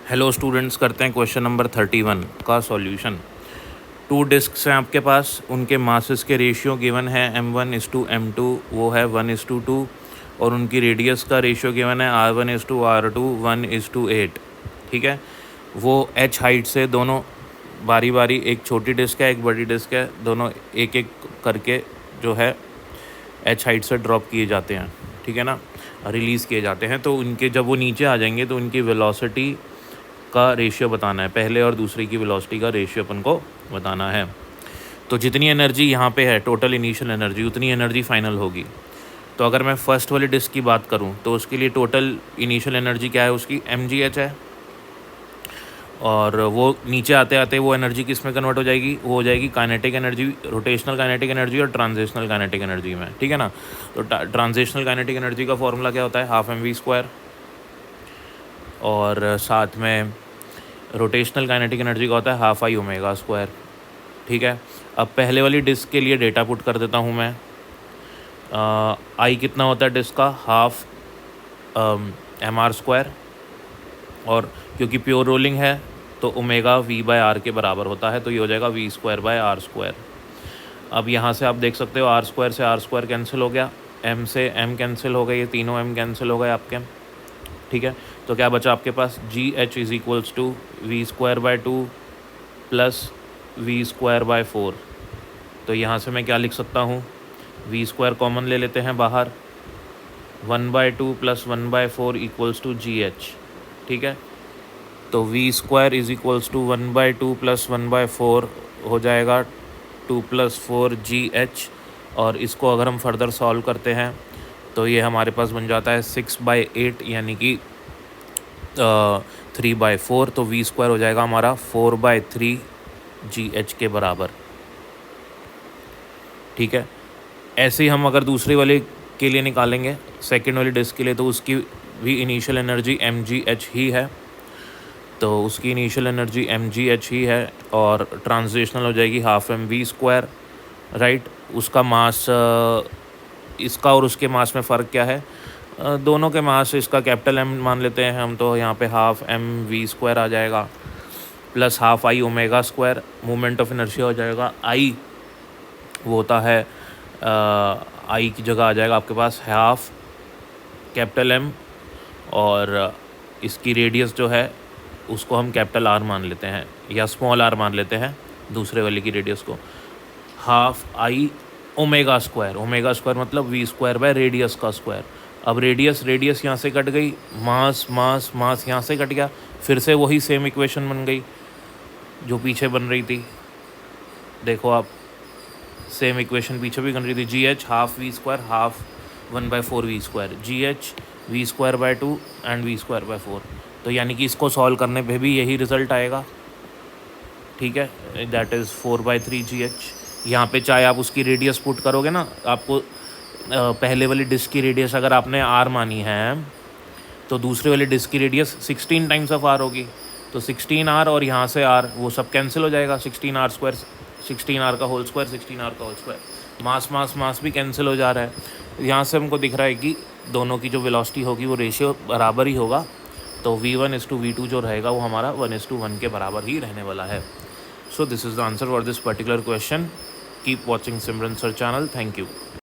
Hello students, करते हैं question number 31 का सॉल्यूशन। टू डिस्क्स हैं आपके पास, उनके मासेस के रेशियो गिवन है m1:m2, वो है 1:2, और उनकी रेडियस का रेशियो गिवन है r1:r2 1:8। ठीक है, वो h हाइट से दोनों बारी बारी, एक छोटी डिस्क है एक बड़ी डिस्क है, दोनों एक एक करके जो है h हाइट से ड्रॉप किए जाते हैं। ठीक है ना, रिलीज़ किए जाते हैं। तो उनके जब वो नीचे आ जाएंगे तो उनकी वेलोसिटी का रेशियो बताना है, पहले और दूसरे की वेलोसिटी का रेशियो अपन को बताना है। तो जितनी एनर्जी यहाँ पे है, टोटल इनिशियल एनर्जी, उतनी एनर्जी फाइनल होगी। तो अगर मैं फर्स्ट वाली डिस्क की बात करूँ तो उसके लिए टोटल इनिशियल एनर्जी क्या है, उसकी mgh है। और वो नीचे आते आते वो एनर्जी किस में कन्वर्ट हो जाएगी, वो हो जाएगी kinetic energy, rotational kinetic energy और ट्रांजिशनल काइनेटिक एनर्जी में। ठीक है ना, तो ट्रांजिशनल काइनेटिक एनर्जी का फॉर्मूला क्या होता है, 12mv², और साथ में रोटेशनल काइनेटिक एनर्जी का होता है 12I⍵²। ठीक है, अब पहले वाली डिस्क के लिए डेटा पुट कर देता हूँ मैं। आई कितना होता है डिस्क का, 12mr², और क्योंकि प्योर रोलिंग है तो ओमेगा v/r के बराबर होता है, तो ये हो जाएगा v²/r²। अब यहाँ से आप देख सकते हो r² से r² कैंसिल हो गया, m से m कैंसिल हो गए, ये तीनों m कैंसिल हो गए आपके। ठीक है, तो क्या बचा आपके पास, GH is equals to v²/2 plus v²/4। तो यहाँ से मैं क्या लिख सकता हूँ, v² कॉमन ले लेते हैं बाहर, 1/2 प्लस 1/4 इक्वल्स टू GH। ठीक है, तो v² is equals to 1/2 plus 1/4 हो जाएगा 2 + 4 GH। और इसको अगर हम फर्दर सॉल्व करते हैं तो ये हमारे पास बन जाता है 6/8, यानी कि 3/4। तो v² हो जाएगा हमारा 4/3 GH के बराबर। ठीक है, ऐसे ही हम अगर दूसरी वाले के लिए निकालेंगे, सेकंड वाली डिस्क के लिए, तो उसकी भी इनिशियल एनर्जी mgh ही है, तो उसकी इनिशियल एनर्जी mgh ही है, और ट्रांजिशनल हो जाएगी 12mv²। राइट, उसका मास, इसका और उसके मास में फ़र्क क्या है, दोनों के मास, इसका कैपिटल M मान लेते हैं हम, तो यहाँ पे 12mv² आ जाएगा, plus 12I⍵²। Moment of inertia हो जाएगा I, वो होता है I की जगह आ जाएगा आपके पास 12 कैपिटल M, और इसकी रेडियस जो है उसको हम कैपिटल R मान लेते हैं, या स्मॉल r मान लेते हैं दूसरे वाले की रेडियस को, 12I⍵²। ω² मतलब v² रेडियस का स्क्वायर। अब रेडियस यहाँ से कट गई, मास यहाँ से कट गया, फिर से वही सेम इक्वेशन बन गई जो पीछे बन रही थी। देखो आप, सेम इक्वेशन पीछे भी बन रही थी, GH 12 v², 1/4 v², GH v²/2 and v²/4। तो यानी कि इसको सॉल्व करने पे भी यही रिज़ल्ट आएगा। ठीक है, दैट इज़ 4/3 GH। यहाँ पे चाहे आप उसकी रेडियस पुट करोगे ना, आपको पहले वाली डिस्क की रेडियस अगर आपने R मानी है तो दूसरे वाली डिस्क की रेडियस 16 टाइम्स ऑफ R होगी, तो 16R और यहाँ से R वो सब कैंसिल हो जाएगा, 16R² 16R का होल स्क्वायर 16R का होल स्क्वायर। मास भी कैंसिल हो जा रहा है। यहाँ से हमको दिख रहा है कि दोनों की जो वेलोसिटी होगी वो रेशियो बराबर ही होगा, तो v1:v2 जो रहेगा वो हमारा 1:1 के बराबर ही रहने वाला है। So this is the answer for this particular question. Keep watching Simran Sir channel. Thank you.